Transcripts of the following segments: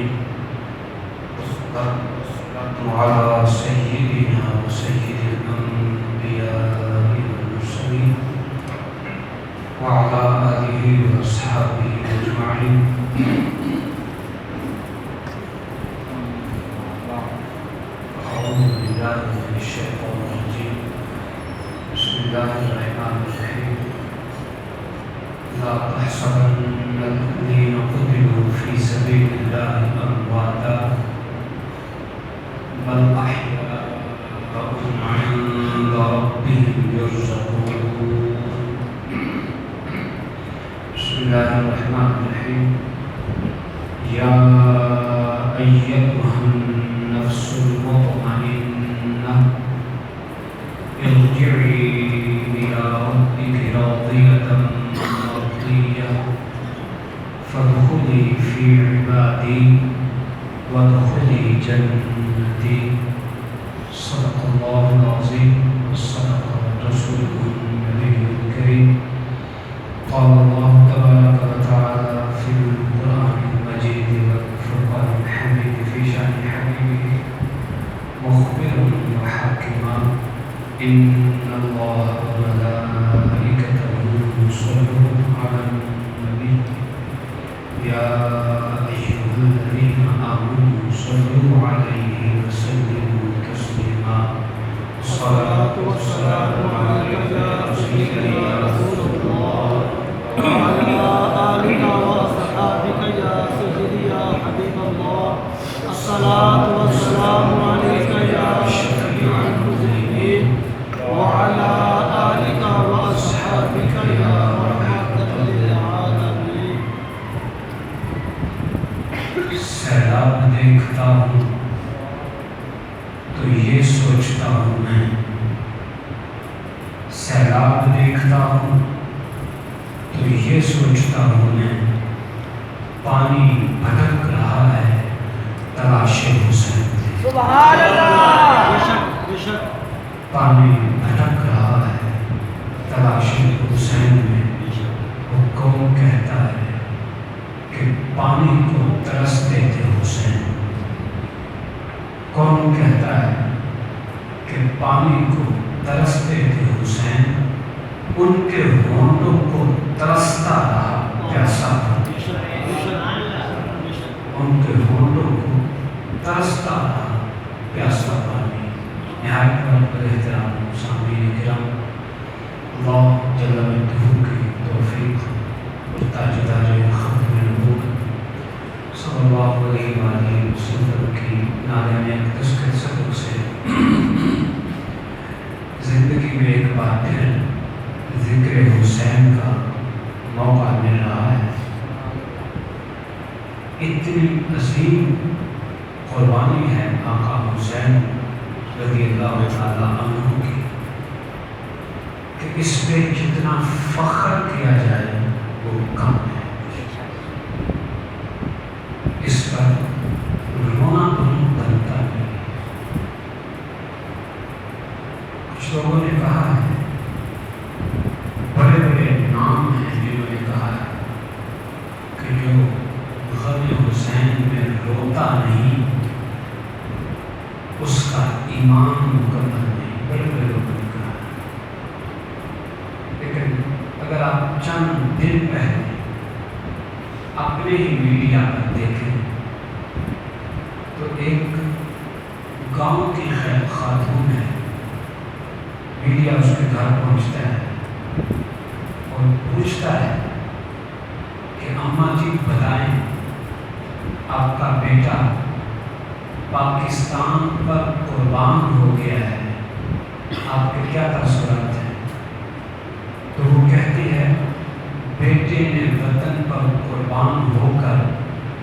العالمين والصلاة على سيدنا وسيد الأنبياء والمرسلين وعلى آله وأصحابه أجمعين. أعوذ بالله من الشيطان الرجيم. بسم الله الرحمن الرحيم. لا تحسبن الذين قتلوا في سبيل الله أمواتا بل أحياء عند ربهم يرزقون. بسم الله الرحمن الرحيم. يا أيتها النفس المطمئنة ارجعي إلى ربك راضية مرضية فادخلي في عبادي وادخلي جنتي. صدق الله العظيم وصدق رسوله النبي الكريم. قال الله تبارك وتعالى في القرآن المجيد والفرقان الحميد في شأن حبيبه مخبرا وحاكما إن الله وملائكته يصلون على النبي يا أيها الذين آمنوا صلوا عليه وسلموا تسليما. الصلاة والسلام عليك يا سيدي يا رسول الله وعلى آلك وأصحابك يا سيدي يا حبيب الله. الصلاة والسلام عليك يا شفيع المذنبين وعلى آلك وأصحابك يا رحمة للعالمين. سیلاب دیکھتا ہوں تو یہ سوچتا ہوں میں، سیلاب دیکھتا ہوں تو یہ سوچتا ہوں میں، پانی بھٹک رہا ہے تلاش حسین میں. سبحان اللہ. پانی بھٹک رہا ہے تلاش حسین میں. وہ کون کہتا ہے کہ پانی کو ترستے تھے حسین؟ کون کہتا ہے کہ پانی کو ترستے تھے حسین؟ ان کے ہونٹوں کو ترستا رہا پیاسا تھا. ان کے ہونٹوں کو ترستا رہا پیاسا پانی. نہایت پر احترام سامعین کرام، اللہ جل مجدہ کی توفیق اور تاجدار ختم نبوت صلی اللہ علیہ وآلہ وسلم کی نعرہ اقدس کے صدق سے زندگی میں ایک بار پھر ذکر حسین کا موقع مل رہا ہے. اتنی عظیم قربانی ہے آقا حسین رضی اللہ تعالیٰ عنہ کی کہ اس پہ جتنا فخر کیا جائے وہ کم ہے. اس پر رونا نہیں بنتا ہے. کچھ لوگوں نے کہا ہے، بڑے بڑے نام ہیں جنہوں نے کہا ہے کہ جو غم حسین میں روتا نہیں اس کا ایمان مکمل نہیں. بڑے بڑے لوگوں نے کہا ہے. لیکن اگر آپ چند دن پہلے اپنے ہی میڈیا پر دیکھیں تو ایک گاؤں کی خاتون ہے، میڈیا اس کے گھر پہنچتا ہے اور پوچھتا ہے کہ اماں جی بتائیں آپ کا بیٹا پاکستان پر قربان ہو گیا ہے، آپ کے کیا تاثرات ہیں؟ تو وہ کہتی ہے بیٹے نے وطن پر قربان ہو کر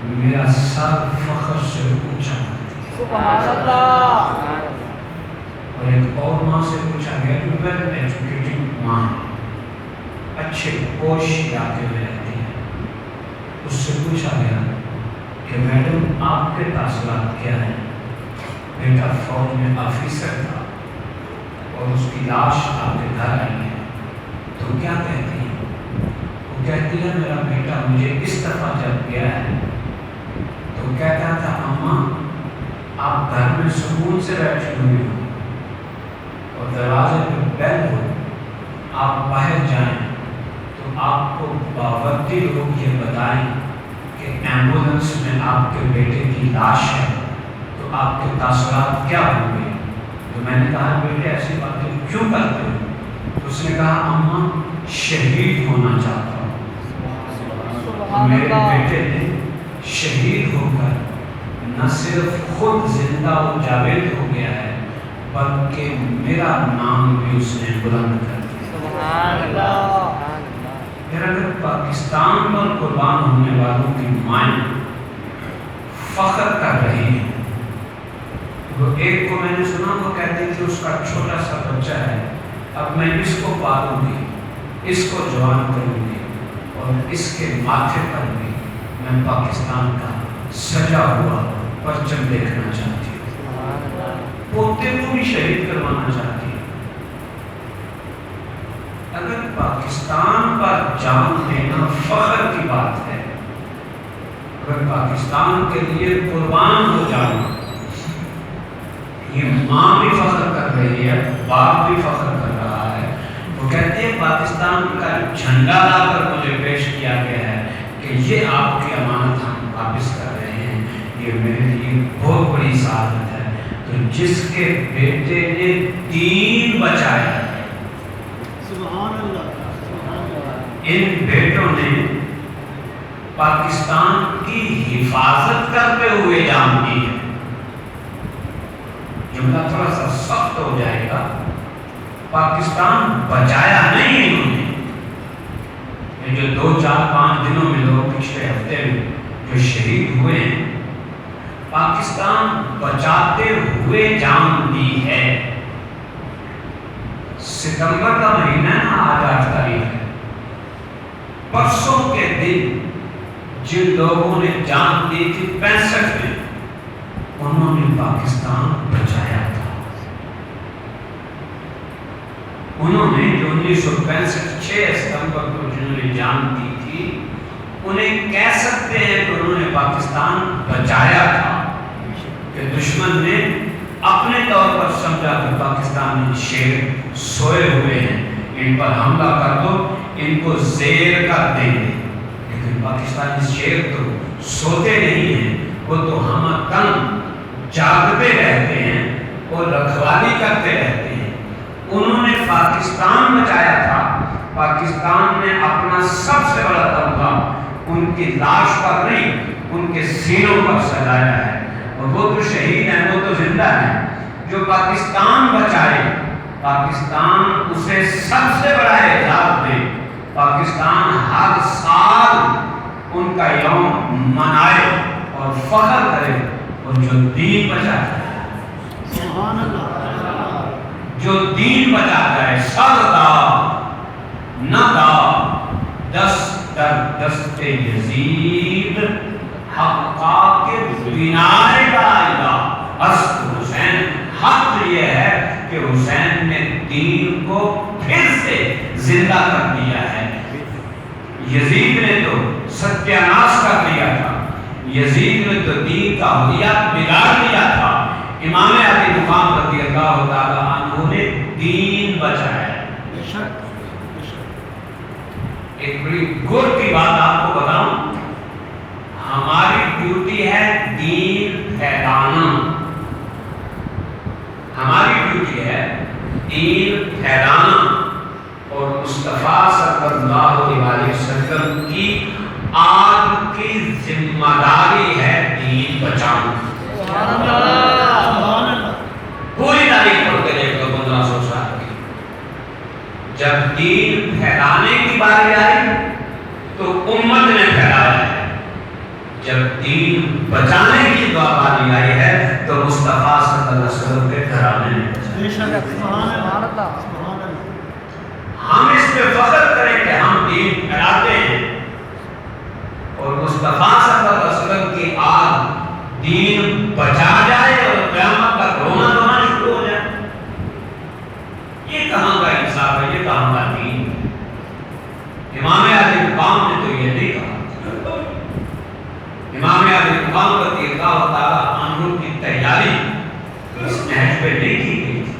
میرا سر فخر سے اونچا کر دیا. سبحان اللہ. اور ایک اور ماں سے پوچھا گیا جو ویل ایجوکیٹڈ ماں ہے، اچھے پوش علاقے میں رہتی ہے، اس سے پوچھا گیا کہ میڈم آپ کے تاثرات کیا ہیں؟ بیٹا فوج میں آفیسر تھا اور اس کی لاش آپ کے گھر آئی ہے، تو کیا کہتی ہیں؟ وہ کہتی ہے میرا بیٹا مجھے اس طرح جب گیا ہے تو کہتا بہن سکون سے بیٹھی ہوئی ہو اور دروازے پہ بیل ہو، آپ باہر جائیں تو آپ کو باورچی لوگ یہ بتائیں کہ ایمبولینس میں آپ کے بیٹے کی لاش ہے، تو آپ کے تاثرات کیا ہوں گے؟ تو میں نے کہا بیٹے ایسی باتیں کیوں کرتے ہو؟ تو اس نے کہا اماں شہید ہونا چاہتا ہوں۔ میرے بیٹے نے شہید ہو کر نہ صرف خود زندہ و جاوید ہو گیا ہے بلکہ میرا نام بھی اس نے بلند کر دیا۔ سبحان اللہ۔ پھر اگر پاکستان پر قربان ہونے والوں کی مائیں فخر کر رہی ہیں، وہ ایک کو میں نے سنا وہ کہتی تھی اس کا چھوٹا سا بچہ ہے، اب میں اس کو پالوں گی، اس کو جوان کروں گی اور اس کے ماتھے پر بھی میں پاکستان کا سجا ہوا پرچم دیکھنا چاہتی ہوں، پوتے کو بھی شہید کروانا چاہتی ہوں۔ اگر پاکستان پر جان دینا فخر کی بات ہے، اگر پاکستان کے لیے قربان ہو جانا یہ ماں بھی فخر کر رہی ہے، باپ بھی فخر کر رہا ہے، وہ کہتے ہیں پاکستان کا جھنڈا لا کر مجھے پیش کیا گیا ہے کہ یہ آپ کی امانت ہم واپس کر رہے ہیں، یہ میرے لیے بہت بڑی سعادت ہے۔ تو جس کے بیٹے نے دین بچایا، ان بیٹوں نے پاکستان کی حفاظت کرتے ہوئے جان دی ہے۔ جملہ تھوڑا سا سخت ہو جائے گا، پاکستان بچایا نہیں انہوں نے۔ یہ جو 2-4-5 دنوں میں لوگ پچھلے ہفتے میں جو شہید ہوئے ہیں، پاکستان بچاتے ہوئے جان دی ہے۔ ستمبر کا مہینہ ہے نا، آج 8 تاریخ ہے، پرسوں کے دن جن لوگوں نے جان دی تھی 65 میں، انہوں نے پاکستان بچایا تھا۔ انہوں نے جو 1965 6 ستمبر کو جنہوں نے جان دی تھی، انہیں کہہ سکتے ہیں کہ انہوں نے پاکستان بچایا تھا، کہ دشمن نے اپنے طور پر سمجھا کہ پاکستان میں شیر سوئے ہوئے ہیں، ان پر حملہ کر دو، ان کو زیر کر دیں گے۔ لیکن پاکستانی شیر تو سوتے نہیں ہیں، وہ تو ہم تنگ جاگتے رہتے ہیں اور رکھوالی کرتے رہتے ہیں۔ انہوں نے پاکستان بچایا تھا۔ پاکستان نے اپنا سب سے بڑا تمغہ ان کی لاش پر نہیں، ان کے سینوں پر سجایا ہے، اور وہ تو شہید ہیں، وہ تو زندہ ہیں۔ جو پاکستان بچائے، پاکستان اسے سب سے بڑا اعزاز دے، پاکستان ہر سال ان کا یوم منائے اور فخر کرے، اور جو دین بچاتا ہے، سبحان اللہ، جو دین بچاتا ہے، سر دا نہ دا دست در دست یزید، حقا کے بنائے گا است حسین۔ حق یہ ہے کہ حسین نے دین کو پھر سے زندہ کر دیا ہے۔ یزید نے تو ستیہ ناش کر دیا تھا، یزید نے تو دین کا حلیات بگاڑ دیا تھا۔ امام علی مقام رضی اللہ تعالیٰ عنہ نے دین بچایا۔ ایک بڑی غور کی بات آپ کو بتاؤں، ہماری ڈیوٹی ہے دین پھیلانا، ہماری ڈیوٹی ہے دین پھیلانا، اور مصطفیٰ صلی اللہ علیہ وسلم کی آج کی ذمہ داری ہے دین بچانا۔ پوری تاریخ پڑھ کے دیکھ لو 1500 سال کی، جب دین پھیلانے کی باری آئی تو امت نے پھیلایا ہے، جب دین بچانے کی باری آئی ہے تو مصطفیٰ صلی اللہ علیہ وسلم کے گھرانے نے بچایا۔ ہم اس پہ فخر کریں کہ ہم دین پھیلاتے ہیں، اور مصطفیٰ صلی اللہ علیہ وسلم کی آگ دین بچا جائے اور قیامت تک رونا دھونا شروع ہو جائے۔ یہ کہاں کا انصاف ہے، یہ کہاں کا دین؟ امام علی مقام نے تو یہ نہیں کہا۔ امام علی مقام رضی اللہ تعالیٰ عنہ کی تیاری اس نہج پہ نہیں کی گئی تھی۔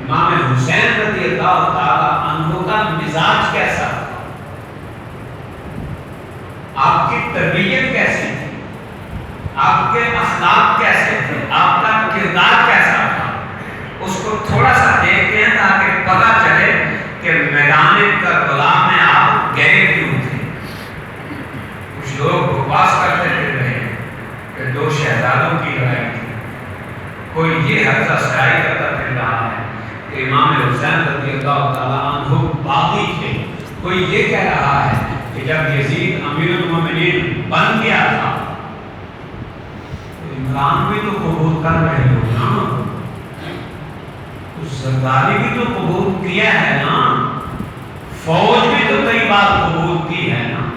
امام حسین رضی اللہ تعالیٰ عنہ کا مزاج کیسا تھا، آپ کی تربیت کیسی تھی، آپ کے اخلاق کیسے تھے، آپ کا کردار کیسا تھا، اس کو تھوڑا سا دیکھتے ہیں تاکہ پتہ چلے کہ میدان کربلا میں آپ گئے کیوں تھے۔ کچھ لوگ بکواس کرتے رہے کہ 2 شہزادوں کی لڑائی تھی، کوئی یہ حرضہ سرائی کرتا پھر رہا ہے کہ امام حسین رضی اللہ تعالیٰ عنہ باغی تھے، کوئی یہ کہہ رہا ہے کہ جب یزید امیر المومنین بن گیا تھا تو عمران بھی تو قبول کر رہے ہو نا، زرداری بھی تو قبول کیا ہے نا، فوج بھی تو کئی بار قبول کی ہے نا،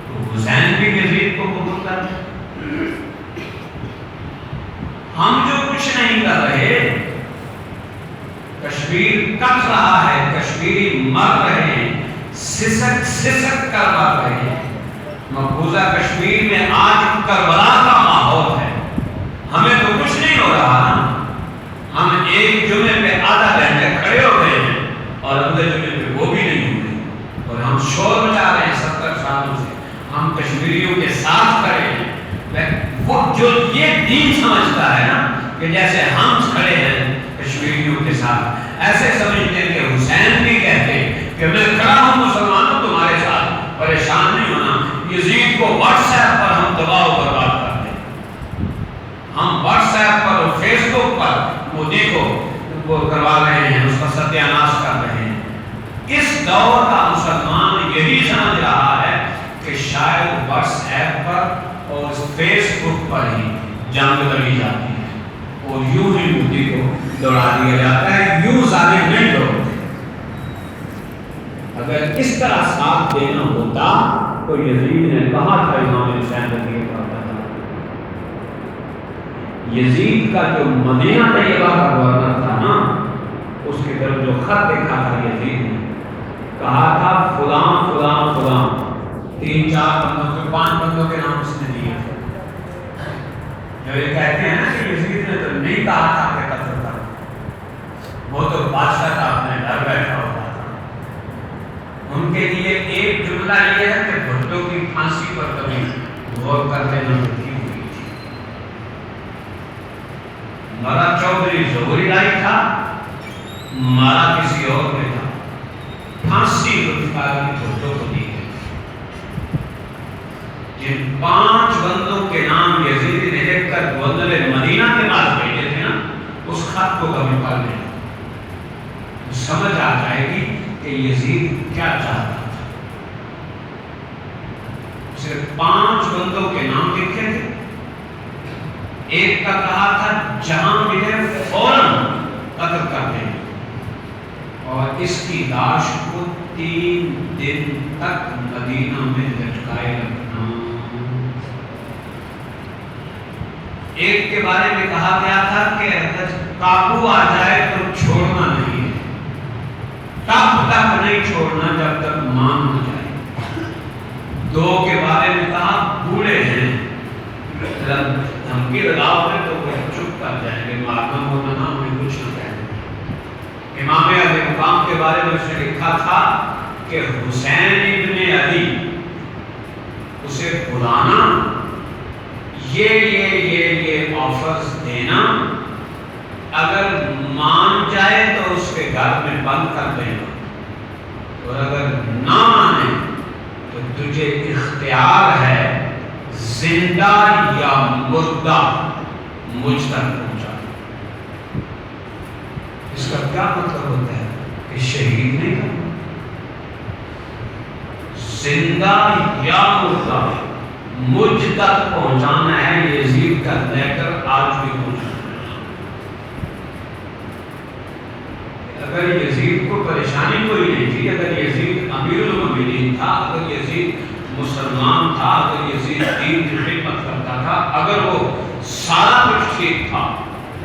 تو حسین بھی یزید کو قبول کر رہے۔ ہم جو کچھ نہیں کر رہے، کشمیر کٹ رہا ہے، کشمیری مر رہے ہیں، سسک سسک کر مر رہے ہیں۔ مقبوضہ کشمیر میں آج کربلا کا ماحول ہے، ہمیں تو کچھ نہیں ہو رہا نا، ہم ایک جمعے پہ آدھا گھنٹے کھڑے ہو گئے ہیں اور اگلے جمعے پہ وہ بھی نہیں ہوئے، اور ہم شور مچا رہے ہیں 70 سالوں سے، ہم کشمیریوں کے ساتھ کھڑے ہیں۔ وہ جو یہ دین سمجھتا ہے نا کہ جیسے ہم کھڑے ہیں کشمیریوں کے ساتھ، ایسے سمجھتے ہیں کہ حسین بھی کہتے کہ میں کھڑا ہوں مسلمانوں تمہارے ساتھ، پریشان نہیں ہونا۔ یزید کو واٹس ایپ پر ہم تباہ و برباد کرتے ہیں، ہم واٹس ایپ پر اور فیس بک پر مودی کو وہ کروا رہے ہیں، اس کا ستیہ ناش کر رہے ہیں۔ اس دور کا مسلمان یہی سمجھ رہا ہے کہ شاید واٹس ایپ پر اور فیس بک پر ہی جنگ لڑی جاتی ہے اور یوں ہی مودی کو دوڑا دیا جاتا ہے، یوں ظالم نہیں دوڑتے۔ اگر اس طرح ساتھ دینا ہوتا تو یزید نے کہا تھا امام حسین رضی اللہ عنہ، یزید کا جو مدینہ طیبہ کا گورنر تھا نا، اس کی طرف جو خط لکھا تھا یزید نے، کہا تھا فلاں فلاں فلاں، 3-4 بندوں کے 5 بندوں کے نام اس نے دیے تھے۔ جو یہ کہتے ہیں نا کہ یزید نے تو نہیں کہا تھا کہ قتل کرو، وہ تو بادشاہ کا اپنے گھر بیٹھا ہوتا تھا۔ ان کے لیے ایک جملہ یہ ہے کہ بھٹو کی پھانسی پر کبھی غور کر لینا کی ہوئی تھی۔ مرا چودھری ظہوری لائی تھا، مارا کسی اور نے تھا، پھانسی ذوالفقار کی بھٹو کو دی گئی۔ جن 5 بندوں کے نام یزید نے لکھ کر گورنر مدینہ کے پاس بھیجے تھے نا، اس خط کو کبھی پڑھ لینا تو سمجھ آ جائے گی کہ یزید کیا چاہتا تھا۔ صرف 5 بندوں کے نام لکھے تھے، ایک کا کہا تھا جہاں ملے فوراً قتل کر دیں، اور اس کی لاش کو 3 دن تک مدینہ میں لٹکائے رکھنا۔ ایک کے بارے میں کہا گیا تھا کہ اگر قابو آ جائے تو چھوڑنا نہیں ہے، تب تک نہیں چھوڑنا جب تک مان ہو جائے۔ 2 کے بارے میں کہا بوڑھے ہیں، دھمکی لگاؤ گے تو وہ چپ کر جائیں گے، مارنا ہونا نہ ہمیں کچھ نہ کہیں گے۔ امام علی مقام کے بارے میں اس نے لکھا تھا کہ حسین ابن علی اسے بلانا، یہ آفرز دینا، اگر مان جائے تو اس کے گھر میں بند کر دینا، اور اگر نہ مانے تو تجھے اختیار ہے زندہ یا مردہ مجھ تک پہنچا۔ اس کا کیا مطلب ہوتا ہے کہ شہید نہیں کرنا، زندہ یا مردہ مجھ تک پہنچانا ہے۔ یزید کا لیٹر آج بھی پہنچانا ہے۔ اگر یزید کو پریشانی کوئی نہیں تھی، اگر یزید امیر المومنین تھا، اگر یزید مسلمان تھا، اگر یزید دین کی خدمت کرتا تھا، اگر وہ سارا کچھ ٹھیک تھا،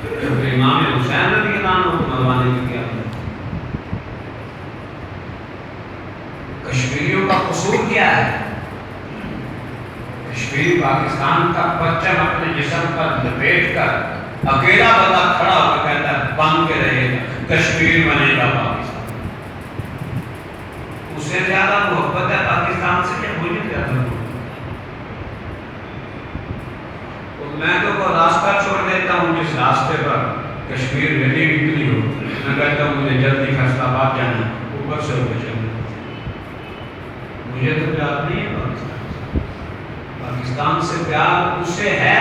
تو امام حسین رضی اللہ عنہ کو مروانے کی کیا ضرورت؟ کشمیریوں کا قصور کیا ہے؟ کشمیر پاکستان کا پرچم اپنے جسم پر لپیٹ کر اکیلا بندہ کھڑا ہو کے کہتا ہے بن کے رہے گا، کشمیر بنے گا پاکستان. اسے زیادہ محبت ہے پاکستان سے یا مجھے زیادہ محبت؟ میں تو وہ راستہ چھوڑ دیتا ہوں جس راستے پر کشمیر ریلی نکلی ہو. میں کہتا ہوں مجھے جلدی فیصلہ آباد جانا ہے، اوپر سے اوپر چلنا. مجھے تو پیار نہیں ہے پاکستان سے. پاکستان سے پیار اسے ہے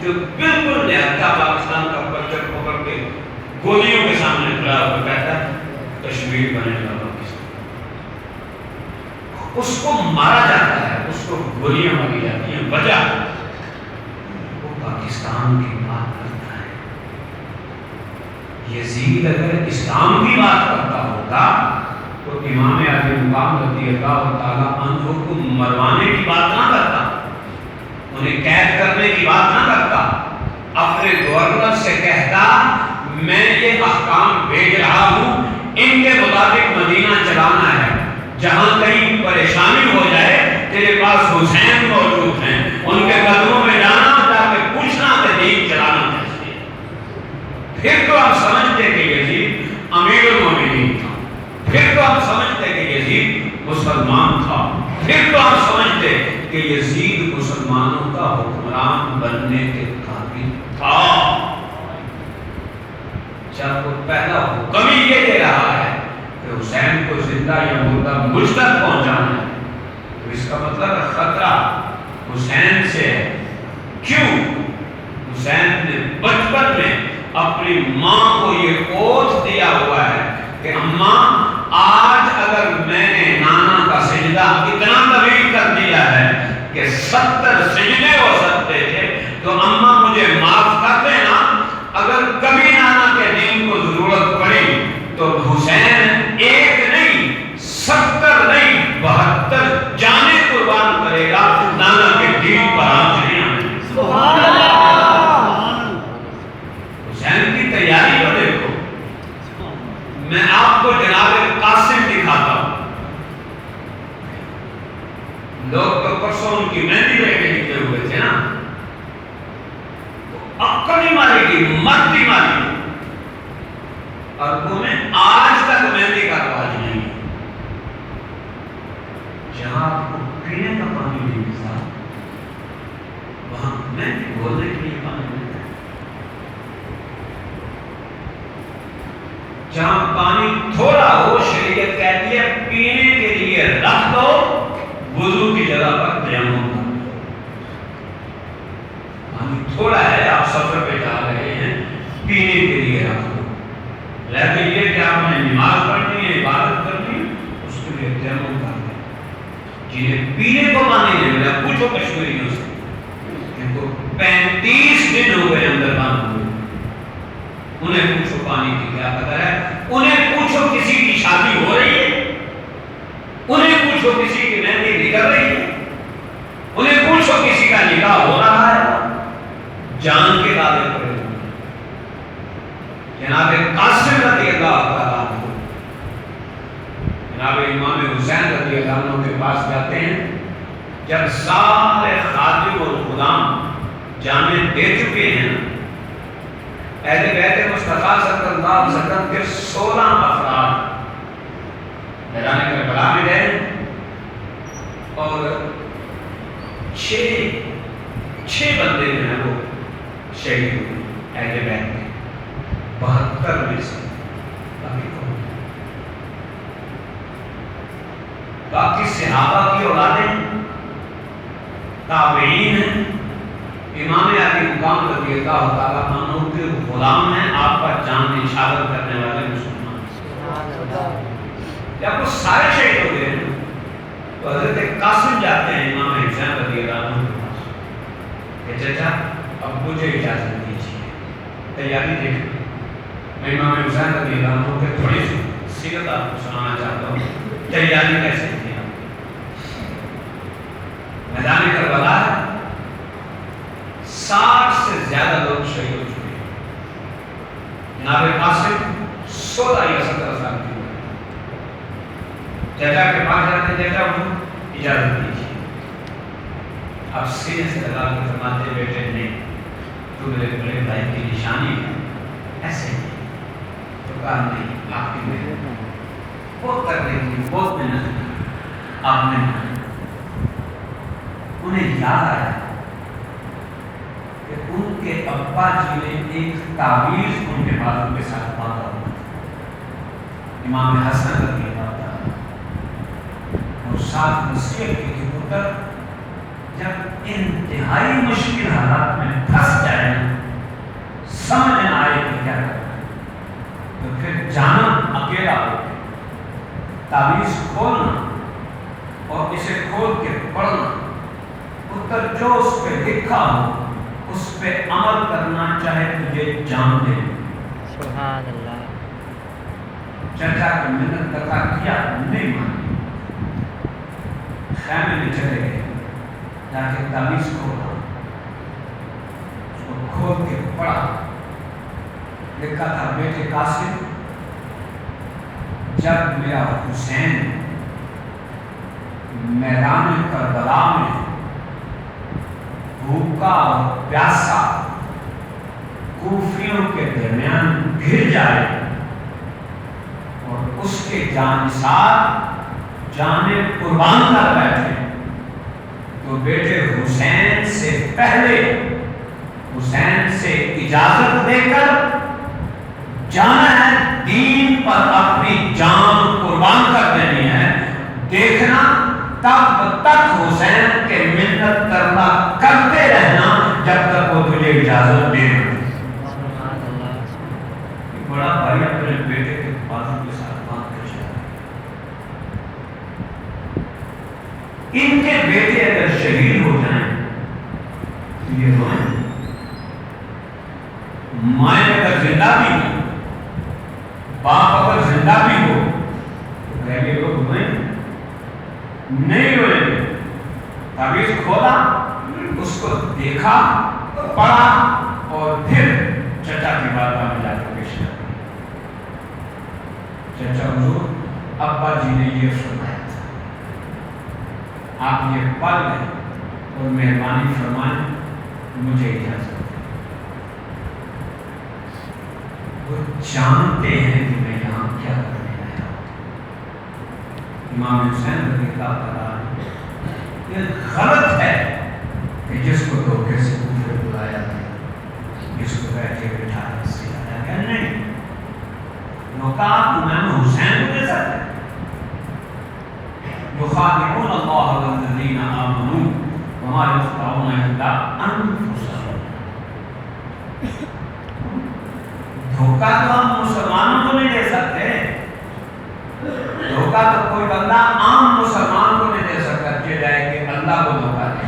جو بالکل نہتا پاکستان کا پرچم پکڑ کے گولیوں کے سامنے کھڑا ہو کے کہتا ہے کشمیر بنے گا پاکستان. اس کو مارا جاتا ہے، اس کو گولیاں ماری جاتی ہیں، وجہ پاکستان کی بات کرتا ہے. یزید اگر اسلام کی بات کرتا ہوتا تو امام علی مقام رضی اللہ تعالیٰ عنہ کو مروانے کی بات نہ کرتا، انہیں قید کرنے کی بات نہ کرتا. اپنے گورنر سے کہتا میں یہ احکام بھیج رہا ہوں، ان کے مطابق مدینہ چلانا ہے، جہاں کہیں پریشانی ہو جائے تیرے پاس حسین موجود ہیں، ان کے قدموں میں جانا چلانا چاہیے. پھر تو ہم سمجھتے کہ یزید امیر المومنین تھا، پھر تو ہم سمجھتے کہ یزید مسلمان تھا، پھر تو ہم سمجھتے کہ یزید مسلمانوں کا حکمران بننے کے قابل تھا. جب وہ پہلا حکم ہی یہ دے رہا ہے کہ حسین کو زندہ یا مردہ مجھ تک پہنچانا ہے، تو اس کا مطلب ہے خطرہ حسین سے ہے. کیوں؟ حسین نے بچپن میں اپنی ماں کو یہ اوتھ دیا ہوا ہے کہ اماں آج اگر میں نے نانا کا سجدہ اتنا طویل کر دیا ہے کہ 70 سجدے ہو سکتے تھے تو اماں مجھے معاف کر دینا، اگر کبھی نانا کے دین کو ضرورت پڑی تو حسین ایک نہیں 70 نہیں 72 جانیں قربان کرے گا نانا کے دین پر آنچ نہیں آنے. سبحان اللہ. تیاری کو دیکھو. میں آپ کو جناب قاسم دکھاتا ہوں. لوگ تو پرسوں ان کی مہندی دیکھنے نکلے ہوئے تھے نا، عقل ہی ماری گی، مرد ہی ماری گی. عربوں میں آج تک مہندی کا رواج نہیں ہے. جہاں آپ کو پینے کا پانی نہیں ملتا وہاں مہندی بولنے کے لیے پانی ملتا ہے. جہاں پانی تھوڑا ہو شریعت کہتی ہے پینے کے لیے رکھ دو، وضو کی جگہ پر تیمم کر دو. پانی تھوڑا ہے، آپ سفر پہ جا رہے ہیں، پینے کے لیے رکھ دو. لیکن یہ کہ آپ نے نماز پڑھنی ہے، عبادت کرنی ہے، اس کے لیے تیمم کر دیں. جنہیں پینے کو پانی نہیں ملا پوچھو کشمیریوں سے، ان کو 35 دن ہو گئے اندر بند ہوئے. انہیں پوچھو پانی کی کیا قدر ہے، انہیں پوچھو کسی کی شادی ہو رہی ہے، انہیں پوچھو کسی کی مہندی نکل رہی ہے، انہیں پوچھو کسی کا نکاح ہو رہا ہے، جان کے دعوے پڑے ہوئے. جناب قاسم رضی اللہ تعالیٰ عنہ جناب امام حسین رضی اللہ عنہ کے پاس جاتے ہیں. جب سارے خادم اور غلام جانے دے چکے ہیں، اہل بیت مصطفیٰ صلی اللہ علیہ وسلم کے 16 افراد میدان کربلا میں گئے اور 6 بندے جو ہیں وہ شہید ہوئے اہل بیت کے 72 میں سے. باقی صحابہ کی اولادیں تابعین ہیں، امام علی مقام رضی اللہ تعالیٰ عنہ کے غلام ہیں، آپ پر جان نشاور کرنے والے مسلمان. جب وہ سارے شہید ہو گئے تو حضرت قاسم جاتے ہیں امام حسین رضی اللہ عنہ کے پاس کہ چچا اب مجھے اجازت دیجیے، تیاری دیکھیں. میں امام حسین رضی اللہ عنہ کے تھوڑی سی سیرت آپ کو سنانا چاہتا ہوں، تیاری کیسے کی. میدان کربلا 60 سے زیادہ لوگ شہید ہو چکے ہیں. جناب قاسم 16 یا 17 سال کی عمر. چچا کے پاس جاتے چچا ہوں اجازت دیجیے. اب سینے سے لگا کے فرماتے بیٹے نہیں، تو میرے بڑے بھائی کی نشانی ہے ایسے تو کہا نہیں، آپ کی محنت بہت کرنے کی بہت محنت کی آپ نے. انہیں یاد آیا کہ ان کے ابا جی نے ایک تعویذ ان کے بازو کے ساتھ باندھا ہوا تھا، امام حسن رضی اللہ تعالیٰ، اور ساتھ نصیحت کی کہ پتر جب انتہائی مشکل حالات میں پھنس جائے سمجھ نہ آئے کہ کیا کرنا ہے تو پھر جانا اکیلا ہو تعویذ کھولنا اور اسے کھول کے پڑھنا، پتر جو اس پہ لکھا ہو اس پہ عمل کرنا چاہے تجھے جان دے. سبحان اللہ. چچا کی محنت قطع کیا نہیں مانی، خیمے میں چلے گئے، جا کے تعویذ کھولا، اس کو کھول کے پڑھا. لکھا تھا بیٹے قاسم جب میرا حسین میدان کربلا میں بھوکا اور پیاسا کوفیوں کے درمیان گر جائے اور اس کے جانثار جانیں قربان کر بیٹھے تو بیٹے حسین سے پہلے حسین سے اجازت لے کر جانا ہے، دین پر اپنی جان قربان کر دینی ہے. دیکھنا تب تک حسین کے محنت کرنا کرتے رہنا جب تک وہ تجھے اجازت دے. بڑا بھائی اپنے بیٹے کے بازو کے ساتھ بات کر چلا. ان کے بیٹے اگر شہید ہو جائیں تو یہ روئیں، مائیں اگر زندہ بھی ہو، باپ اگر زندہ بھی ہو تو کہہ گے لوگ روئیں نہیں روئیں گے. تعویذ کھولا، اس کو دیکھا، پڑھا اور پھر چچا کی بارگاہ میں جا کر پیش کر دیا. چچا حضور ابا جی نے یہ فرمایا تھا، آپ یہ پڑھ لیں اور مہربانی فرمائیں مجھے اجازت. وہ جانتے ہیں کہ میں یہاں کیا کرنے آیا ہوں. امام حسین رضی اللہ تعالیٰ یہ غلط ہے کہ جس کو دھوکے سے کوفے بلایا گیا، جس کو بیٹھے بٹھایا سے لایا گیا. نہیں، نکات امام حسین کو دے سکتے یخادعون اللہ والذین آمنوا وما یخدعون الا انفسهم. دھوکہ تو ہم مسلمانوں کو نہیں دے سکتے، دھوکہ تو کوئی بندہ عام مسلمان کو نہیں دے سکتا کہ جائے کہ اللہ کو دھوکہ دے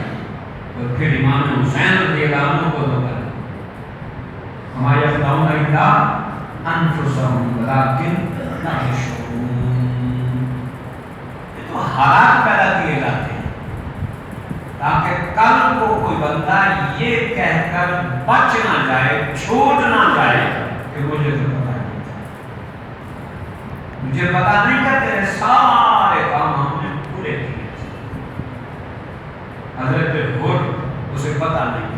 اور پھر امام حسین رضی اللہ عنہ کو دھوکہ دے. وما یخدعون الا انفسهم ولکن لا یشعرون. یہ تو حالات پیدا کیے جاتے ہیں تاکہ کل کو کوئی بندہ یہ کہہ کر بچ نہ جائے، چھوٹ نہ جائے کہ مجھے تو پتا نہیں تھا، مجھے پتا نہیں تھا. تیرے سارے کام ہم نے پورے کیے. حضرت ہر اسے پتا نہیں تھا.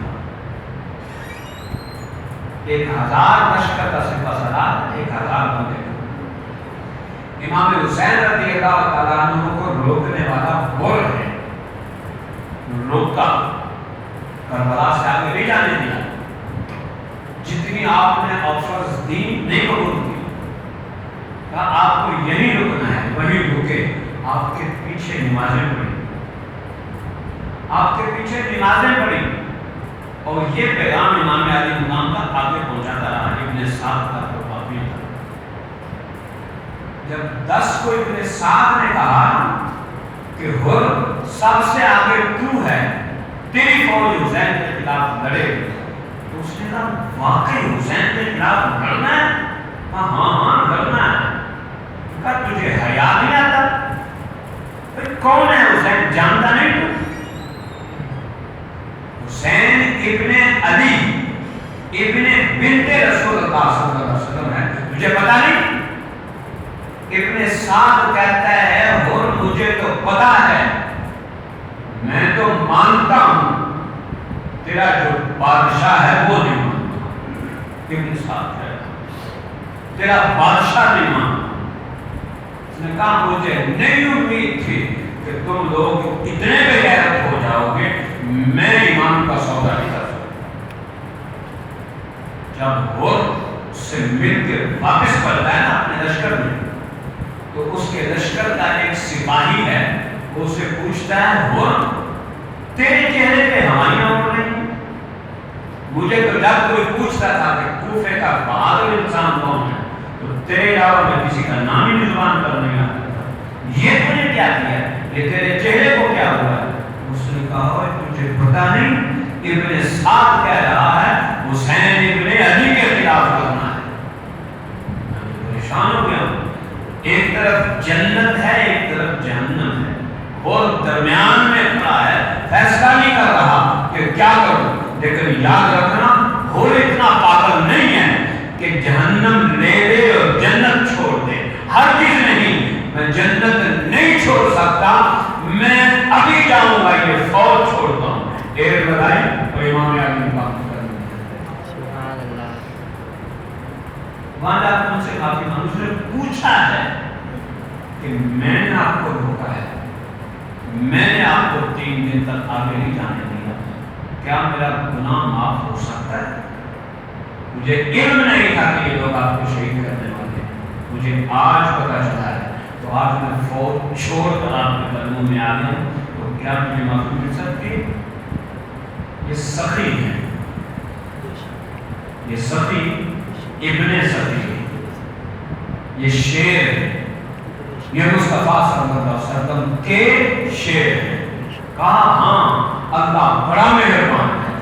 1000 لشکر کا سپہ سالار 1000 بندے. امام حسین رضی اللہ تعالیٰ عنہ کو روکنے والا ہر ہے، روکا، کربلا سے آگے نہیں جانے دیا. جتنی آپ نے آفرز دی نہیں قبول کی، کہا آپ کو یہی رکنا ہے، وہی رکے. آپ کے پیچھے نمازیں پڑھی، آپ کے پیچھے نمازیں پڑھی اور یہ پیغام امام علی مقام کا آگے پہنچاتا رہا. ابن سعد کا تو باقی تھا. جب 10 کو ابن سعد نے کہا کہ ہر سب سے آگے تو ہے، تیری فوج حسین کے خلاف لڑے، تو اس نے کہا واقعی حسین کے خلاف لڑنا ہے؟ ہاں ہاں ہاں لڑنا ہے. کہا تجھے حیا نہیں آتا؟ پھر کون ہے حسین، جانتا نہیں تو؟ حسین ابن علی ابن بنت رسول اللہ صلی اللہ علیہ وسلم ہے، تجھے پتا نہیں؟ ابن سعد کہتا ہے اور مجھے تو پتا ہے، میں تو مانتا ہوں تیرا جو بادشاہ ہے وہ نہیں مانتا، ابن سعد ہے، تیرا بادشاہ نہیں مانتا۔ اس نے کہا مجھے نہیں امید تھی کہ تم لوگ اتنے بے غیرت ہو جاؤ گے، میں ایمان کا سودا نہیں کر سکتا۔ جب وہ اس سے مل کے واپس پڑتا ہے نا اپنے لشکر میں، تو اس کے لشکر کا ایک سپاہی ہے، وہ اسے پوچھتا ہے وہ تیرے چہرے پہ ہوائیاں اڑ رہی ہیں؟ مجھے تو جب کوئی پوچھتا تھا کہ کوفے کا بہادر انسان کون ہے تو تیرے علاوہ میں کسی کا نام ہی زبان پر نہیں آتا تھا، یہ تو نے کیا کیا، یہ تیرے چہرے کو کیا ہوا ہے؟ اس نے کہا تجھے پتا نہیں، ابن سعد کہہ رہا ہے حسین ابن علی کے خلاف کرنا ہے۔ میں پریشان ہو گیا، ایک طرف جنت ہے ایک طرف جہنم ہے، اور درمیان میں کھڑا ہے، فیصلہ نہیں کر رہا کہ کیا کروں۔ لیکن یاد رکھنا وہ اتنا پاگل نہیں ہے کہ جہنم لے لے اور جنت چھوڑ دے، ہر چیز نہیں، میں جنت نہیں چھوڑ سکتا، میں ابھی جاؤں گا یہ فوج چھوڑتا ہوں۔ ایک لڑائی اور امام علی بات کرنے، سبحان اللہ۔ وہاں جا کر ان سے معافی مانگو، اس نے پوچھا ہے کہ میں نے آپ کو روکا ہے، میں نے آپ کو 3 دن تک آگے نہیں جانے دیا، کیا میرا گناہ معاف ہو سکتا ہے؟ مجھے علم نہیں تھا کہ یہ لوگ آپ کو شہید کرنے والے ہیں، مجھے آج پتا چلا ہے، تو آج میں فوج چھوڑ کر آپ کے قدموں میں آ گیا ہوں، تو کیا مجھے معافی مل سکتی ہے؟ یہ سخی ہے، یہ سخی ابن سخی ہے، یہ شیر ہے، یہ مصطفیٰ صلی اللہ علیہ وسلم کے شیر ہے۔ کہا ہاں اللہ بڑا مہربان ہے،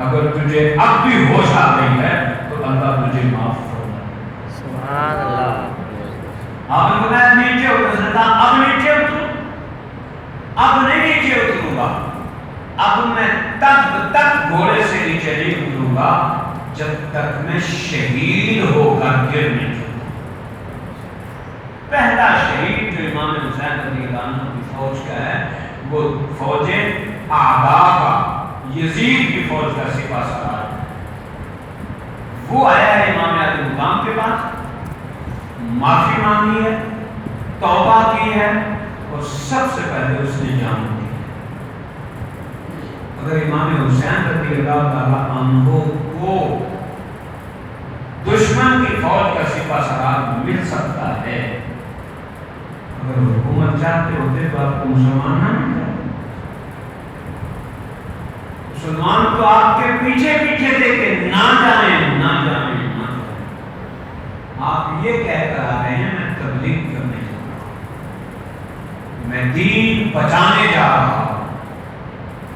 اگر تجھے اب بھی ہوش آ گئی ہے تو اللہ تجھے معاف فرمائے۔ سبحان اللہ۔ آپ نے بتایا نیچے اتر سکتا، اب نیچے اتروں، اب نہیں نیچے اتروں گا، اب میں تک گھوڑے سے نیچے نہیں اتروں گا جب تک میں شہید ہو کر گر نہیں جاؤں۔ پہلا شہید جو امام حسین رضی اللہ عنہ کی فوج کا ہے وہ فوج اعداء کا، یزید کی فوج کا سپہ سالار ہے، وہ آیا ہے امام علی مقام کے پاس، معافی مانگی ہے، توبہ کی ہے، اور سب سے پہلے اس نے جان دی۔ اگر امام حسین رضی اللہ تعالیٰ عنہ کو دشمن کی فوج کا سپہ سالار مل سکتا ہے، اگر حکومت چاہتے ہوتے تو آپ کو مسلمان نہ ملتا، مسلمان تو آپ کے پیچھے پیچھے دیکھے نہ جائیں نہ جائیں نہ جائیں۔ آپ یہ کہہ کر آ رہے ہیں میں تبلیغ کرنے جا رہا ہوں، میں دین بچانے جا رہا ہوں،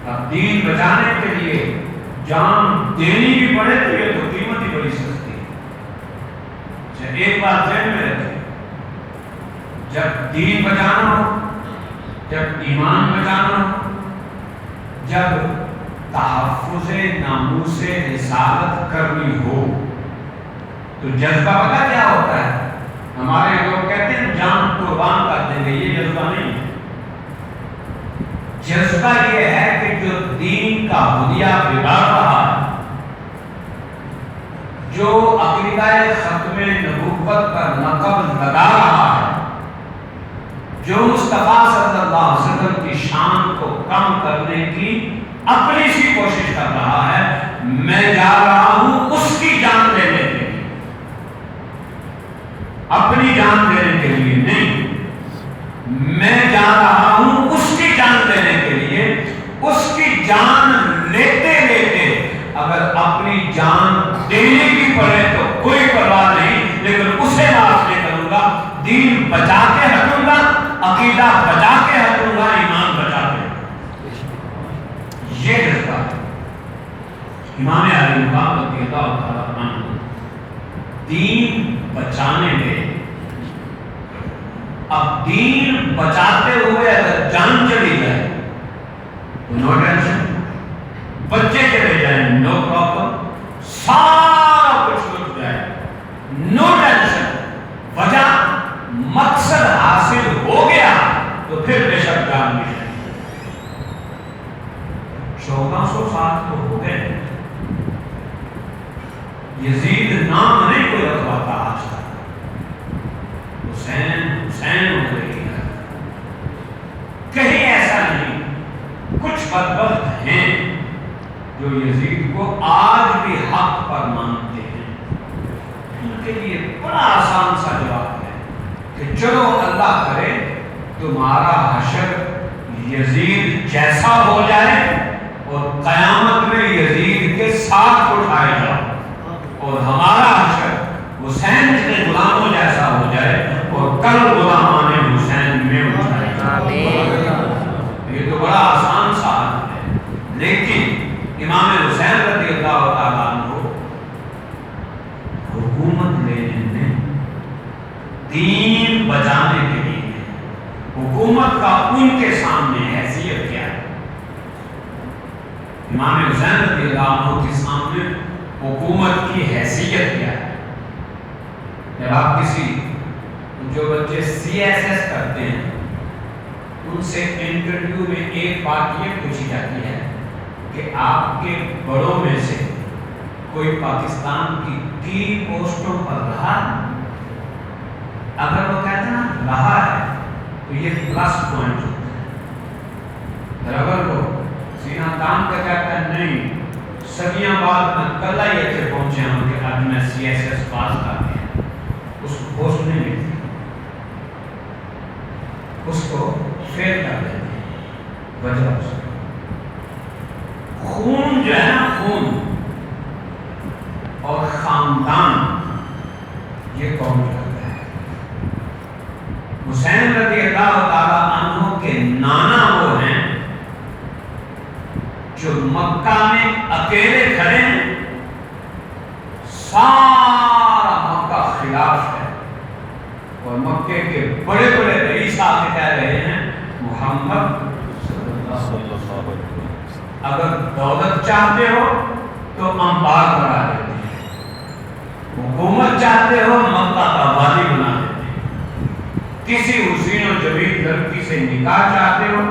اب دین بچانے کے لیے جان دینی بھی پڑے تو یہ تو قیمت ہی بڑی سستی ہے۔ ایک بات ذہن میں رکھیں، جب دین بچانا ہو، جب ایمان بچانا ہو، جب تحفظ ناموس رسالت کرنی ہو تو جذبہ پتہ کیا ہوتا ہے؟ ہمارے لوگ کہتے ہیں جان قربان کر دیں گے، یہ جذبہ نہیں ہے۔ جذبہ یہ ہے کہ جو دین کا حلیہ بگاڑ رہا ہے، جو عقیدہ ختم نبوت پر نقب لگا رہا ہے، جو مصطفیٰ صلی اللہ علیہ وسلم کی شان کو کم کرنے کی اپنی سی کوشش کر رہا ہے، میں جا رہا ہوں اس کی جان لینے کے لیے، اپنی جان دینے کے لیے نہیں، میں جا رہا ہوں اس کی جان دینے کے لیے۔ اس کی جان لیتے لیتے اگر اپنی جان دینے کی پڑے تو کوئی پرواہ نہیں، لیکن اسے معاف نہیں کروں گا، دین بچا کے ہٹوں گا، عقیدہ بچا کے ہٹوں گا، ایمان بچا کے۔ یہ جذبہ ہے امام علی مقام رضی اللہ تعالیٰ عنہ دین بچانے گئے۔ اب دین بچاتے ہوئے اگر جان چلی جائے نو ٹینشن، بچے چلے جائیں نو پرابلم، سارا کچھ رک جائے نو ٹینشن، وجہ مقصد حاصل ہو گیا تو پھر بے شک جان بھی ہے۔ 1400 سال تو ہو گئے، یزید نام نہیں کوئی رکھواتا آج تک، حسین حسین ہو رہی ہے، کہیں ایسا نہیں۔ کچھ بدبخت ہیں جو یزید کو آج بھی حق پر مانتے ہیں، ان کے لیے بڑا آسان سا جواب ہے کہ چلو اللہ کرے تمہارا حشر یزید جیسا ہو جائے اور قیامت میں یزید کے ساتھ اٹھائے جاؤ، اور ہمارا حشر حسین کے غلاموں جیسا ہو جائے اور کل غلامان حسین میں اٹھائے جاؤ۔ یہ تو بڑا آسان سا حل ہے، لیکن امام حسین رضی اللہ تعالیٰ عنہ حکومت لینے میں دین بچانے کے لیے حکومت کا ان کے سامنے حیثیت کیا ہے؟ امام حسین رضی اللہ عنہ کے سامنے حکومت کی حیثیت کیا ہے؟ جب آپ کسی جو بچے CSS کرتے ہیں ان سے انٹرویو میں ایک بات یہ پوچھی جاتی ہے کہ آپ کے بڑوں میں سے کوئی پاکستان کی پوسٹوں پر رہا، اگر وہ کہتے ہیں رہا ہے تو یہ پلس پوائنٹ ہوتا ہے۔ اگر وہ سینہ تان کا کہتا ہے نہیں صدیاں بعد میں کل ہی ایسے پہنچے ہوں کہ آج میں CSS پاس کر دیا، اس کو پوسٹ نہیں ملتی، اس کو فیل کر دیتے ہیں۔ وجہ اس کی خون جو ہے نا، خون اور خاندان یہ کون کرتا ہے؟ حسین رضی اللہ تعالیٰ عنہ کے نانا وہ ہیں جو مکہ میں اکیلے کھڑے ہیں، سارا مکہ خلاف ہے، اور مکے کے بڑے بڑے رئیس آ کے کہہ رہے ہیں محمد اگر دولت چاہتے ہو تو انبار بنا دیتے ہیں، حکومت چاہتے ہو مکہ کا والی بنا دیتے ہیں، کسی حسین و جمیل لڑکی سے نکاح چاہتے ہو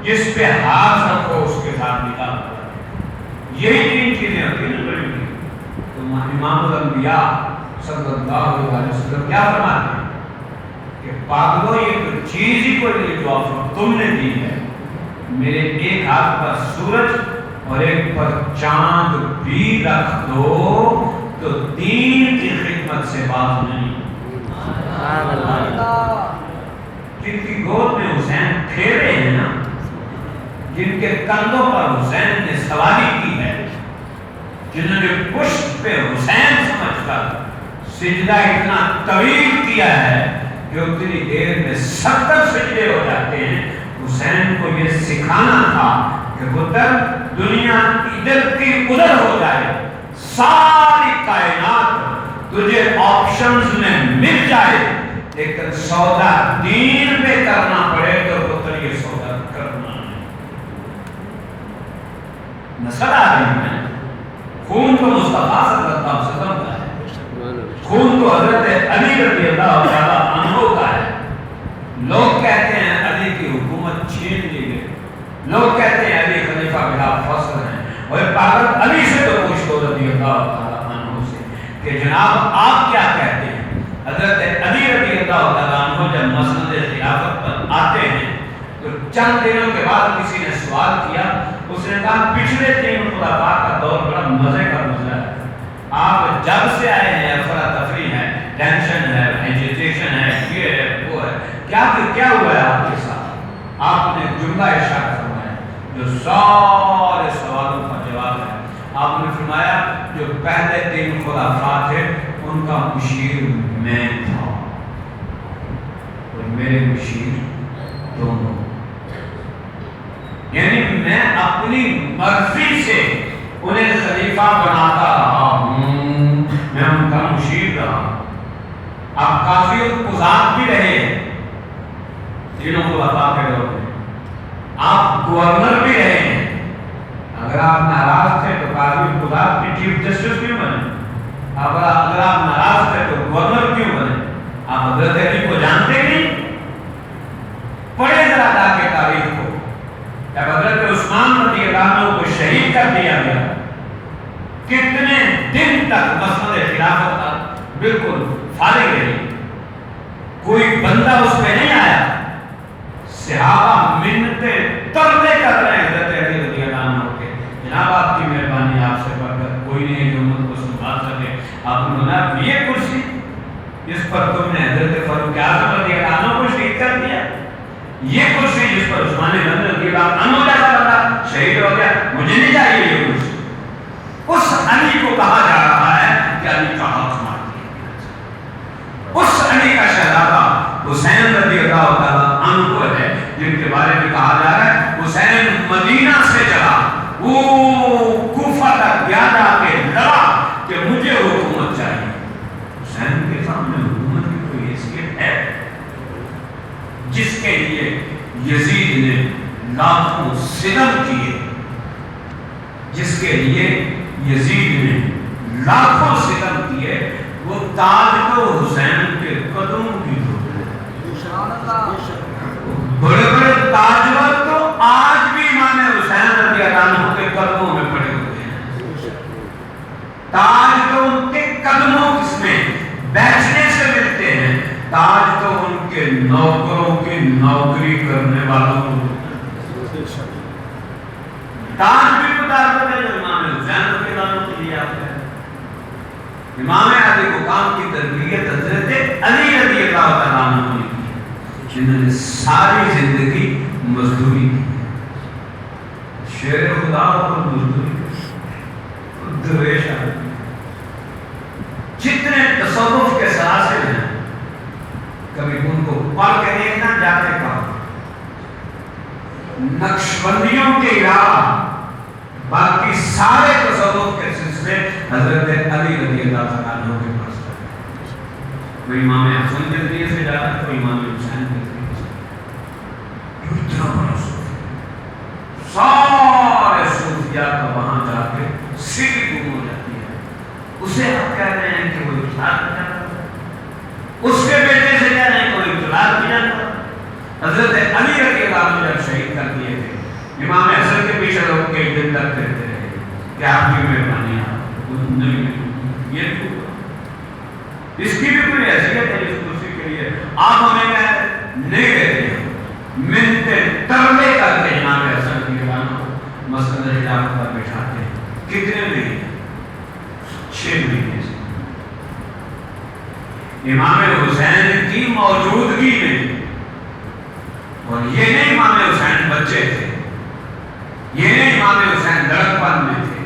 جس پہ ہاتھ رکھو اس کے ساتھ نکاح کرا دیں۔ یہی تین چیزیں ہوتی ہیں نا بڑی، تو امام الانبیاء صلی اللہ علیہ وسلم کیا فرماتے ہیں کہ پاگلو یہ تو چیز ہی کوئی نہیں جو آپ تم نے دی ہے، میرے ایک ہاتھ پر سورج اور ایک پر چاند بھی رکھ دو تو دین کی خدمت سے باز نہیں۔ جن کی گود میں حسین کھیلے ہیں نا، جن کے کندھوں پر حسین نے سواری کی ہے، جنہوں نے پشت پہ حسین سمجھ کر سجدہ اتنا طویل کیا ہے کہ اتنی دیر میں 70 سجدے ہو جاتے ہیں، حسین کو یہ سکھانا تھا کہ پتر دنیا ادھر کی ادھر ہو جائے، ساری کائنات تجھے آپشنز میں مل جائے، لیکن سودا دین پہ کرنا پڑے تو پتر یہ سودا کرنا نہیں۔ نسل آ رہی ہے، خون تو مصطفیٰ صلی اللہ علیہ وسلم کا ہے، خون تو حضرت علی رضی اللہ تعالیٰ عنہ کا ہے۔ لوگ کہتے ہیں علی کی حکومت چھین لی گئی، لوگ کہتے ہیں علی خلیفہ بلا فصل ہیں، اور پاگل علی سے تو پوچھ لو رضی اللہ تعالیٰ عنہ سے کہ جناب آپ کیا کہتے ہیں؟ حضرت علی رضی اللہ تعالیٰ عنہ جب مسند خلافت پر آتے ہیں تو چند دنوں کے بعد کسی نے سوال کیا، اس نے کہا پچھلے 3 خلفاء کا دور بڑا مزے کا گزرا ہے، آپ جب سے آئے ہیں افراتفری ہے، ٹینشن ہے، ایجیٹیشن ہے، یہ ہے وہ ہے، کیا ہوا ہے آپ کے ساتھ؟ آپ نے جملہ ارشاد فرمایا جو سارے سوالوں کا جواب ہے، آپ نے فرمایا جو پہلے 3 خلفاء تھے ان کا مشیر میں تھا اور میرے مشیر دونوں، یعنی میں اپنی مرضی سے انہیں خلیفہ بناتا رہا ہوں، میں ان کا مشیر رہا ہوں۔ آپ کافی قضات بھی رہے ہیں تینوں خلفاء کے دور میں، آپ گورنر بھی رہے ہیں، اگر آپ ناراض تھے تو کافی قضات کی چیف جسٹس کیوں بنے؟ اگر آپ ناراض تھے تو گورنر کیوں بنے؟ آپ حضرت علی کو جانتے نہیں؟ پڑھے ذرا جا کے تاریخ کو، جب حضرت عثمان رضی اللہ عنہ کو شہید کر دیا گیا، کتنے دن دن تک مسئلہ خلافت کا بالکل فارغ رہی، کوئی بندہ اس پہ نہیں آیا. صحابہ منتیں ترلے کر رہے ہیں حضرت علی رضی اللہ عنہ کے، جناب آپ کی مہربانی، آپ سے بڑھ کر کوئی نہیں ہے جو امت کو سنبھال سکے. آپ نے بولا یہ کرسی جس پر تم نے حضرت فاروق اعظم رضی اللہ عنہ کو شہید کر دیا، یہ کرسی جس پر عثمان غنی رضی اللہ عنہ جیسا بندہ شہید ہو گیا، مجھے نہیں چاہیے یہ کرسی. اس علی کو کہا جا رہا ہے کہ علی کا حق مار دیا گیا. اس علی کا شہزادہ حسین رضی اللہ تعالیٰ عنہ کو ہے جن کے بارے میں کہا جا رہا ہے حسین مدینہ سے چلا، وہ کوفہ تک گیا جا کے لڑا کہ مجھے حکومت چاہیے. حسین کے سامنے حکومت کی کوئی حیثیت ہے؟ جس کے لیے یزید نے لاکھوں ستم کیے، جس کے لیے یزید نے لاکھوں ستم کیے، وہ تاج تو حسین کے قدموں کی دھول ہے. بڑے بڑے تاجور تو آج بھی امام حسین رضی اللہ عنہ کے قدموں میں پڑے ہوئے ہیں. تاج تو ان کے قدموں میں بیٹھنے سے ملتے ہیں، تاج تو ان کے نوکروں کی نوکری کرنے والوں کو. تاج بھی مطابق ہے جو امام حسین رضی اللہ عنہ کے لیے آتے ہیں. امام علی کو کام کی تربیت حضرت علی رضی اللہ تعالیٰ عنہ نے کی، جنہوں نے ساری زندگی مزدوری کی. شیر خدا اور مزدوری درویش آدمی، جتنے تصوف کے سلاسل ہیں کبھی ان کو پڑھ کے دیکھنا جاتے کہا. نقشبندیوں کے علاوہ باقی سارے تصوف کے سلسلے حضرت علی رضی اللہ تعالیٰ عنہ کے پاس تھے. کوئی امام حسن کے ذریعے سے جاتا ہے، کوئی امام حسین کے ذریعے سے. اتنا بڑا صوفی، سارے صوفیاء کا وہاں جا کے سیدھی گم ہو جاتی ہے. اسے آپ کہہ رہے ہیں کہ وہ اطلاق کیا کرتا ہے، اس کے بیٹے سے کہہ رہے ہیں کہ وہ اطلاق کیا کرتا ہے. حضرت علی رضی اللہ عنہ جب شہید کر دیے تھے، امام حسن کے پیچھے لوگ کئی دن تک کہتے رہے کہ آپ کی مہربانی یہ اس کی بھی کوئی حیثیت ہے اس کرسی کے لیے؟ آپ ہمیں نہیں کہتے ہیں. منتیں ترلے کر کے امام حسن کی جوانوں مسند خلافت پر بیٹھاتے ہیں. کتنے مہینے؟ 6 مہینے سے. امام حسین کی موجودگی میں، اور یہ نہیں امام حسین بچے تھے، یہ نہیں امام حسین لڑکپن میں تھے،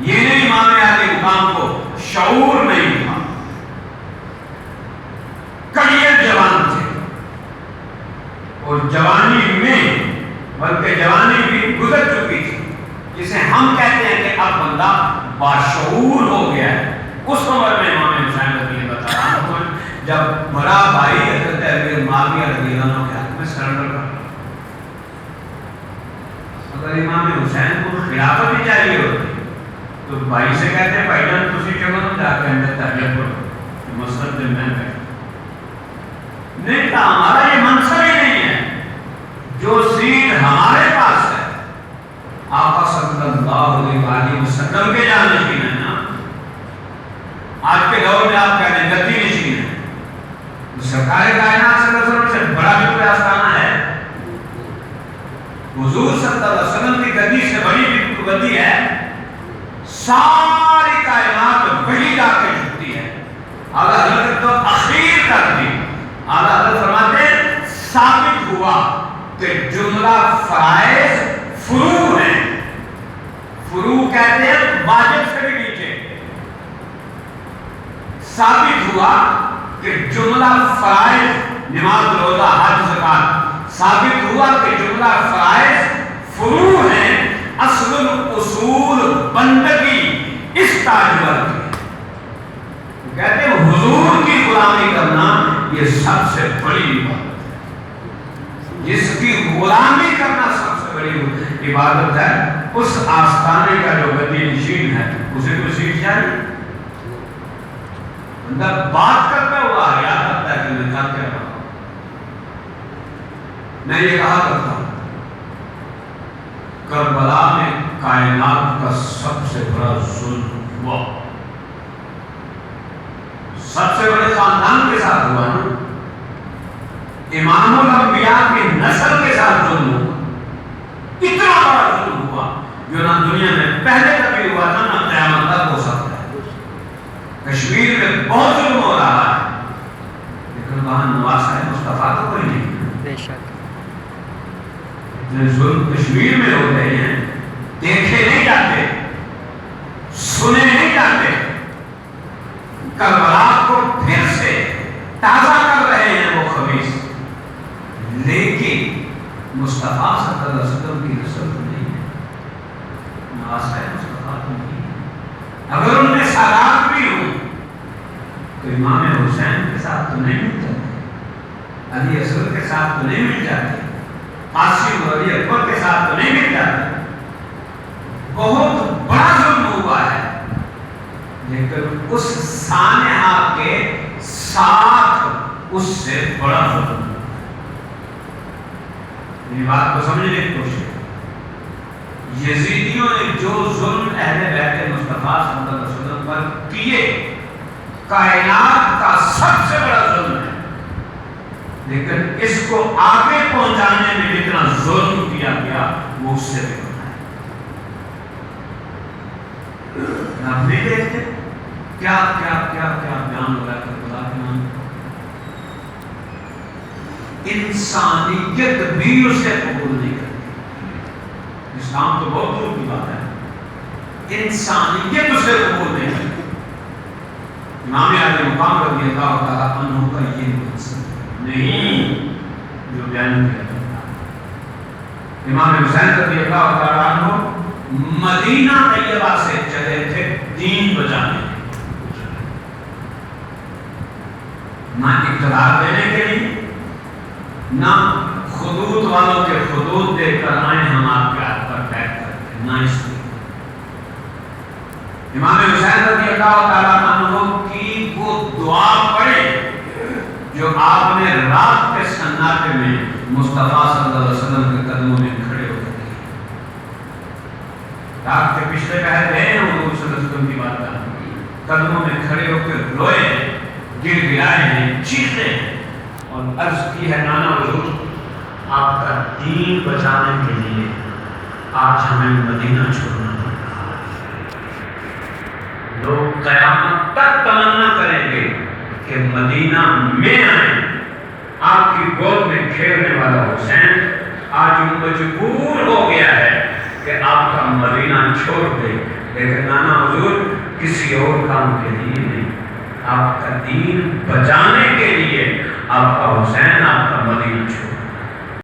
یہ نہیں امام علی مقام کو شعور نہیں تھا، کڑیے جوان تھے. اور جوانی میں، بلکہ جوانی بھی گزر چکی تھی، جسے ہم کہتے ہیں کہ اب بندہ باشعور ہو گیا ہے. اس عمر میں امام حسین رضی اللہ عنہ کو جب بڑا بھائی حضرت علی معاویہ رضی اللہ عنہ کے ہاتھ میں سرنڈر کر. اگر امام حسین کو خلافت بھی چاہیے ہوتی تو بھائی سے کہتے ہیں بھائی جان تسی چلو نا جا کے اندر تحریک پڑھو، مسجد میں بیٹھ نہیں تھا. ہمارا یہ منصب ہی نہیں ہے. جو سیٹ ہمارے پاس ہے آقا صلی اللہ علیہ وسلم کے جانشین ہے نا. آج کے دور میں آپ کہتے ہیں گدی نشین ہے. سرکار کائنات صلی اللہ علیہ وسلم سے بڑا بھی کوئی آستانہ ہے؟ حضور صلی اللہ علیہ وسلم کی گدی سے بڑی بھی گدی ہے؟ ساری کائنات وہی جا کے جھکتی ہے. اعلیٰ حضرت تو اخیر کر دی. اعلیٰ حضرت فرماتے ہیں ثابت ہوا کہ جملہ فرائض فروع ہیں. فروع کہتے ہیں واجب سے بھی نیچے. ثابت ہوا کہ جملہ فرائض نماز روزہ حج زکات، ثابت ہوا کہ جملہ فرائض فروع ہیں. اصل الاصول بندگی اس تاجور کی. کہتے ہیں حضور کی غلامی کرنا یہ سب سے بڑی عبادت ہے. جس کی غلامی کرنا سب سے بڑی عبادت ہے، اس آستانے کا جو گدی نشین ہے اسے کوئی سیٹ چاہیے؟ بندہ بات کرتا ہوا حیا کرتا ہے کہ میں کیا کہہ رہا ہوں. میں یہ کہا کرتا ہوں کربلا میں کائنات کا سب سے بڑا ظلم ہوا. سب سے بڑے خاندان کے ساتھ ہوا نا، امام الانبیاء کی نسل کے ساتھ ظلم ہوا، اتنا بڑا ظلم ہوا جو نہ دنیا میں پہلے کبھی ہوا تھا نہ قیامت تک ہو سکتا ہے۔ کشمیر میں بہت ظلم ہو رہا ہے، لیکن وہاں نواسہ مصطفیٰ تو کوئی نہیں۔ بے شک اتنے ظلم کشمیر میں ہو رہے ہیں، دیکھے نہیں جاتے، سنے نہیں جاتے۔ کربلا کو پھر سے تازہ کر رہے ہیں وہ خبیث، لیکن مصطفیٰ صلی اللہ علیہ وسلم کی نسل تو نہیں ہے، نواسہ مصطفیٰ تو نہیں ہے۔ اگر ان میں سادات بھی ہوں تو امام حسین کے ساتھ تو نہیں مل جاتے، علی اصغر کے ساتھ تو نہیں مل جاتے، قاسم اور علی اکبر کے ساتھ تو نہیں مل جاتے۔ بہت بڑا ظلم ہوا ہے، لیکن اس سانحہ کے ساتھ اس سے بڑا ظلم۔ میری بات کو سمجھنے کی کوشش، یزیدیوں نے جو ظلم اہل بیت مصطفیٰ صلی اللہ علیہ وسلم پر کیے، کائنات کا سب سے بڑا ظلم ہے، لیکن اس کو آگے پہنچانے میں جتنا ظلم کیا گیا وہ اس سے بھی بڑا ہے۔ آپ نہیں دیکھتے کیا کیا کیا کیا بیان ہو رہا ہے کربلا کے نام پر؟ انسانیت بھی اسے قبول نہیں کرتی۔ اسلام تو بہت دور کی بات ہے، انسانیت اسے قبول نہیں کرتی۔ امام علی مقام رضی اللہ تعالیٰ عنہ کا یہ مقصد نہیں جو بیان کیا جاتا ہے۔ امام حسین رضی اللہ تعالیٰ عنہ مدینہ طیبہ سے چلے تھے دین بچانے، نہ اقتدار دینے کے لیے، نہ خدود والوں کے خدود دے کر آئیں ہم آپ کے ہاتھ پر بیٹھ کرتے، نہ اس لیے۔ امام حسین رضی اللہ تعالیٰ عنہ کی وہ دعا پڑھے جو آپ نے رات کے سناٹے میں مصطفیٰ صلی اللہ علیہ وسلم کے قدموں میں کھڑے ہو گئے۔ رات کے پچھلے پہر گئے ہیں حضور صلی اللہ علیہ وسلم کی بات کا، قدموں میں کھڑے ہو کے روئے، گر گرائے ہیں، چیخے ہیں اور عرض کی ہے نانا حضور آپ کا دین بچانے کے لیے آج ہمیں مدینہ چھوڑنا پڑ رہا ہے۔ لوگ قیامت تک تمنا کریں گے کہ مدینہ میں آئیں، آپ کی گود میں کھیلنے والا حسین آج مجبور ہو گیا ہے کہ آپ کا مدینہ چھوڑ دے، لیکن نانا حضور کسی اور کام کے لیے نہیں، آپ کا دین بچانے کے لیے آپ کا حسین آپ کا مدینہ چھوڑ